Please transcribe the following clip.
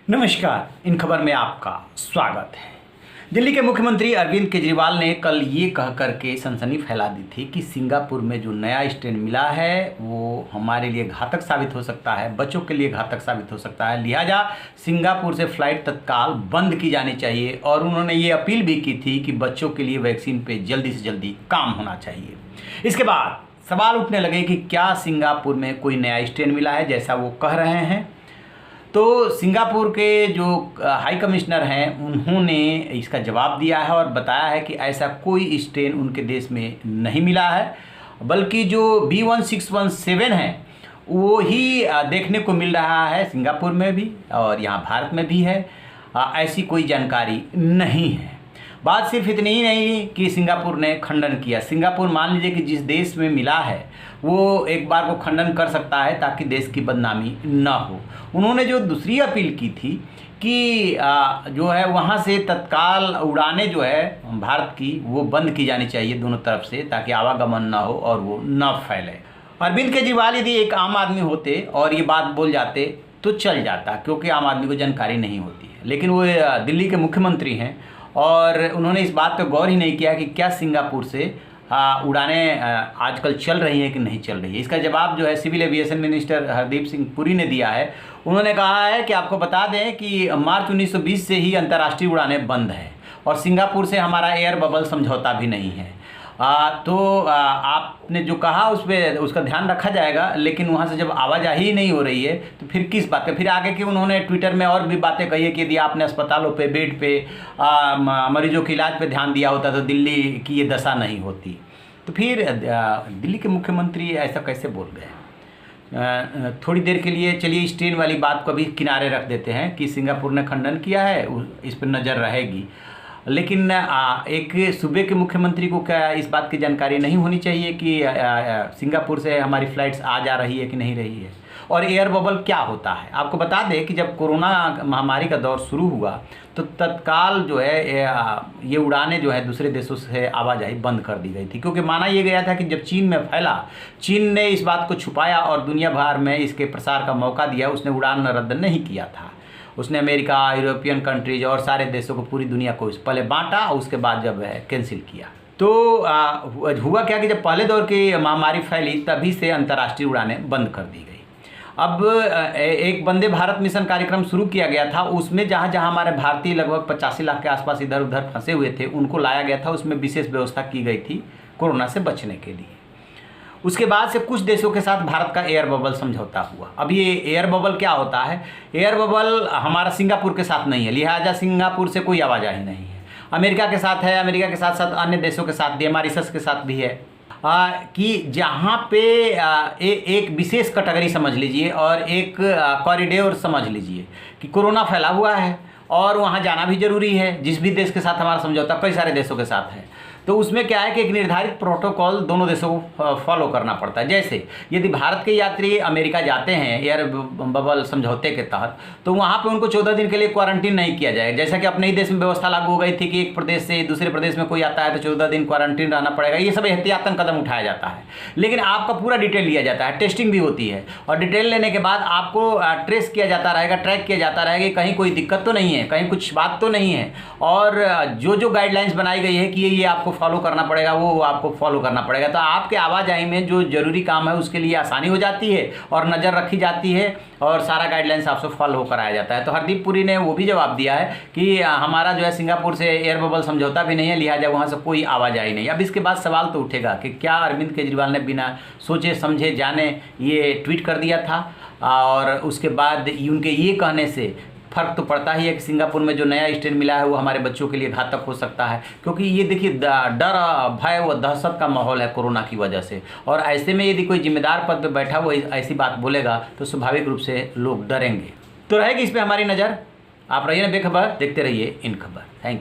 नमस्कार। इन खबर में आपका स्वागत है। दिल्ली के मुख्यमंत्री अरविंद केजरीवाल ने कल ये कह करके सनसनी फैला दी थी कि सिंगापुर में जो नया स्ट्रेन मिला है वो हमारे लिए घातक साबित हो सकता है, बच्चों के लिए घातक साबित हो सकता है, लिहाजा सिंगापुर से फ्लाइट तत्काल बंद की जानी चाहिए। और उन्होंने ये अपील भी की थी कि बच्चों के लिए वैक्सीन पे जल्दी से जल्दी काम होना चाहिए। इसके बाद सवाल उठने लगे कि क्या सिंगापुर में कोई नया स्ट्रेन मिला है जैसा वो कह रहे हैं। तो सिंगापुर के जो हाई कमिश्नर हैं उन्होंने इसका जवाब दिया है और बताया है कि ऐसा कोई स्ट्रेन उनके देश में नहीं मिला है, बल्कि जो B1617 है वो ही देखने को मिल रहा है सिंगापुर में भी और यहाँ भारत में भी है। ऐसी कोई जानकारी नहीं है। बात सिर्फ इतनी ही नहीं कि सिंगापुर ने खंडन किया। सिंगापुर मान लीजिए कि जिस देश में मिला है वो एक बार को खंडन कर सकता है ताकि देश की बदनामी ना हो। उन्होंने जो दूसरी अपील की थी कि जो है वहाँ से तत्काल उड़ानें जो है भारत की वो बंद की जानी चाहिए दोनों तरफ से, ताकि आवागमन ना हो और वो ना फैले। अरविंद केजरीवाल यदि एक आम आदमी होते और ये बात बोल जाते तो चल जाता, क्योंकि आम आदमी को जानकारी नहीं होती है। लेकिन वो दिल्ली के मुख्यमंत्री हैं और उन्होंने इस बात पर गौर ही नहीं किया कि क्या सिंगापुर से उड़ानें आजकल चल रही हैं कि नहीं चल रही है। इसका जवाब जो है civil aviation minister Hardeep Singh Puri ने दिया है। उन्होंने कहा है कि आपको बता दें कि मार्च 1920 से ही अंतर्राष्ट्रीय उड़ानें बंद हैं और सिंगापुर से हमारा एयर बबल समझौता भी नहीं है। आपने जो कहा उस पर उसका ध्यान रखा जाएगा, लेकिन वहाँ से जब आवाजाही ही नहीं हो रही है तो फिर किस बात का। फिर आगे कि उन्होंने ट्विटर में और भी बातें कही है कि यदि आपने अस्पतालों पे, बेड पे, मरीजों के इलाज पे ध्यान दिया होता तो दिल्ली की ये दशा नहीं होती। तो फिर दिल्ली के मुख्यमंत्री ऐसा कैसे बोल गए। थोड़ी देर के लिए चलिए इस ट्रेन वाली बात को भी किनारे रख देते हैं कि सिंगापुर ने खंडन किया है, इस पर नज़र रहेगी। लेकिन एक सूबे के मुख्यमंत्री को क्या इस बात की जानकारी नहीं होनी चाहिए कि सिंगापुर से हमारी फ़्लाइट्स आ जा रही है कि नहीं रही है, और एयर बबल क्या होता है। आपको बता दें कि जब कोरोना महामारी का दौर शुरू हुआ तो तत्काल जो है ये उड़ानें जो है दूसरे देशों से आवाजाही बंद कर दी गई थी, क्योंकि माना ये गया था कि जब चीन में फैला, चीन ने इस बात को छुपाया और दुनिया भर में इसके प्रसार का मौका दिया। उसने उड़ान रद्द नहीं किया था, उसने अमेरिका, यूरोपियन कंट्रीज और सारे देशों को, पूरी दुनिया को पहले बांटा, उसके बाद जब है कैंसिल किया। तो हुआ क्या कि जब पहले दौर की महामारी फैली तभी से अंतर्राष्ट्रीय उड़ानें बंद कर दी गई। अब एक वंदे भारत मिशन कार्यक्रम शुरू किया गया था, उसमें जहाँ जहाँ हमारे भारतीय लगभग 85 लाख के आसपास इधर उधर फंसे हुए थे उनको लाया गया था। उसमें विशेष व्यवस्था की गई थी कोरोना से बचने के लिए। उसके बाद से कुछ देशों के साथ भारत का एयर बबल समझौता हुआ। अब ये एयर बबल क्या होता है। एयर बबल हमारा सिंगापुर के साथ नहीं है, लिहाजा सिंगापुर से कोई आवाजाही नहीं है। अमेरिका के साथ है, अमेरिका के साथ साथ अन्य देशों के साथ भी, मॉरिशस के साथ भी है। कि जहाँ पे एक विशेष कैटेगरी समझ लीजिए और एक कॉरिडोर समझ लीजिए कि कोरोना फैला हुआ है और वहाँ जाना भी ज़रूरी है। जिस भी देश के साथ हमारा समझौता कई सारे देशों के साथ है, तो उसमें क्या है कि एक निर्धारित प्रोटोकॉल दोनों देशों को फॉलो करना पड़ता है। जैसे यदि भारत के यात्री अमेरिका जाते हैं एयर बबल समझौते के तहत, तो वहाँ पे उनको 14 दिन के लिए क्वारंटीन नहीं किया जाएगा। जैसा कि अपने ही देश में व्यवस्था लागू हो गई थी कि एक प्रदेश से दूसरे प्रदेश में कोई आता है तो 14 दिन क्वारंटीन रहना पड़ेगा। ये सब एहतियातन कदम उठाया जाता है, लेकिन आपका पूरा डिटेल लिया जाता है, टेस्टिंग भी होती है और डिटेल लेने के बाद आपको ट्रेस किया जाता रहेगा, ट्रैक किया जाता रहेगा कि कहीं कोई दिक्कत तो नहीं है, कहीं कुछ बात तो नहीं है। और जो गाइडलाइंस बनाई गई है कि ये आपको फॉलो करना पड़ेगा, वो आपको फॉलो करना पड़ेगा। तो आपके आवाजाही में जो जरूरी काम है उसके लिए आसानी हो जाती है और नज़र रखी जाती है और सारा गाइडलाइंस आपसे फॉलो कराया जाता है। तो हरदीप पुरी ने वो भी जवाब दिया है कि हमारा जो है सिंगापुर से एयर बबल समझौता भी नहीं है, लिहाजा वहाँ से कोई आवाजाही नहीं। अब इसके बाद सवाल तो उठेगा कि क्या अरविंद केजरीवाल ने बिना सोचे समझे जाने ये ट्वीट कर दिया था, और उसके बाद उनके ये कहने से फ़र्क तो पड़ता ही है कि सिंगापुर में जो नया स्ट्रेन मिला है वो हमारे बच्चों के लिए घातक हो सकता है। क्योंकि ये देखिए डर, भय व दहशत का माहौल है कोरोना की वजह से, और ऐसे में यदि कोई जिम्मेदार पद पर बैठा वो ऐसी बात बोलेगा तो स्वाभाविक रूप से लोग डरेंगे। तो रहेगी इस पर हमारी नज़र। आप रहिए बेखबर, देखते रहिए इन खबर।